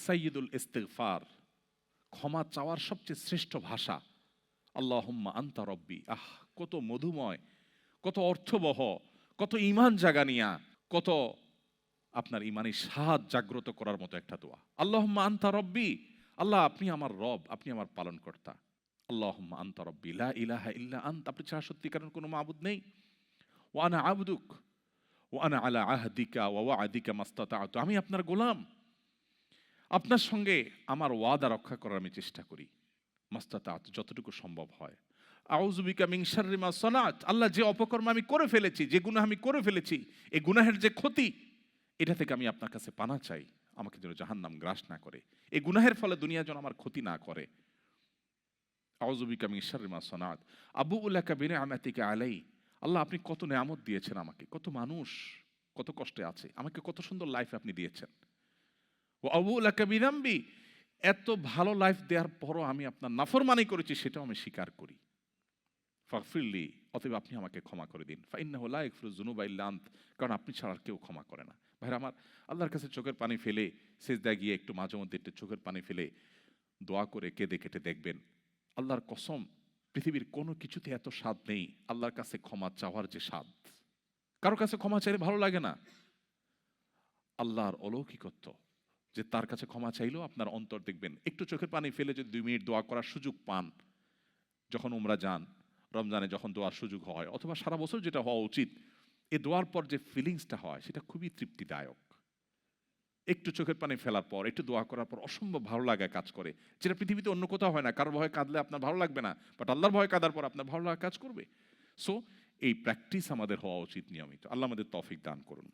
সাইয়্যিদুল ইস্তিগফার, ক্ষমা চাওয়ার সবচেয়ে শ্রেষ্ঠ ভাষা। আল্লাহুম্মা আনতা রব্বি। কত মধুময়, কত অর্থবহ, কত ঈমান জাগানিয়া, কত আপনার ঈমানি স্বাদ জাগ্রত করার মতো একটা দোয়া। আল্লাহুম্মা আনতা রব্বি, আল্লাহ আপনি আমার রব, আপনি আমার পালনকর্তা। আল্লাহুম্মা আনতা রব্বি লা ইলাহা ইল্লা আনতা, আপনি ছাড়া সত্যিকারের কোনো মাবুদ নেই। ওয়া আনা আবদুক ওয়া আনা আলা আহদিকা ওয়া ওয়া'দিকা মাস্তাতা'তু, আমি আপনার গোলাম, আপনার সঙ্গে আমার ওয়াদা রক্ষা করার আমি চেষ্টা করি, মাস্তাতা'তু, যতটুকু সম্ভব হয়। আউযু বিকা মিন শাররি মা সানাত, আল্লাহ যে অপকর্ম আমি করে ফেলেছি, যে গুনাহ আমি করে ফেলেছি, এই গুনাহের যে ক্ষতি, এটা থেকে আমি আপনার কাছে পানা চাই, আমাকে যেন জাহান্নাম গ্রাস না করে, এই গুনাহের ফলে দুনিয়া যেন আমার ক্ষতি না করে। আউযু বিকা মিন শাররি মা সানাত আবুউ লাকা বিনিআমাতিকা আলাই, আল্লাহ আপনি কত নেয়ামত দিয়েছেন আমাকে, কত মানুষ কত কষ্টে আছে, আমাকে কত সুন্দর লাইফ আপনি দিয়েছেন। ওয়া আবুউ লাকা বিযামবি, এত ভালো লাইফ দেওয়ার পরও আমি আপনার নাফরমানি করেছি, সেটাও আমি স্বীকার করি। ফাগফিরলি, অতএব আপনি আমাকে ক্ষমা করে দিন। ফাইন্নাহু লা ইয়াগফিরুয যুনুবা ইল্লা আনত, কারণ আপনি ছাড়া আর কেউ ক্ষমা করে না। ভাইরা আমার, আল্লাহর কাছে চোখের পানি ফেলে সিজদায় গিয়ে একটু মাঝে মধ্যে একটু চোখের পানি ফেলে দোয়া করে কেঁদে কেটে দেখবেন, আল্লাহর কসম পৃথিবীর কোনো কিছুতে এত স্বাদ নেই আল্লাহর কাছে ক্ষমা চাওয়ার যে স্বাদ। কারো কাছে ক্ষমা চাইলে ভালো লাগে না। আল্লাহর অলৌকিকত্ব যে তার কাছে ক্ষমা চাইলেও আপনার অন্তর দেখবেন, একটু চোখের পানি ফেলে যদি 2 মিনিট দোয়া করার সুযোগ পান, যখন উমরা যান, রমজানে যখন দোয়ার সুযোগ হয়, অথবা সারা বছর যেটা হওয়া উচিত, এই দোয়ার পর যে ফিলিংসটা হয় সেটা খুবই তৃপ্তিদায়ক। একটু চোখের পানি ফেলার পর, একটু দোয়া করার পর অসম্ভব ভালো লাগা কাজ করে, যেটা পৃথিবীতে অন্য কোথাও হয় না। কারোর ভয়ে কাঁদলে আপনার ভালো লাগবে না, বাট আল্লাহর ভয়ে কাঁদার পর আপনার ভালো লাগা কাজ করবে। সো এই প্র্যাকটিস আমাদের হওয়া উচিত নিয়মিত। আল্লাহ আমাদের তৌফিক দান করুন।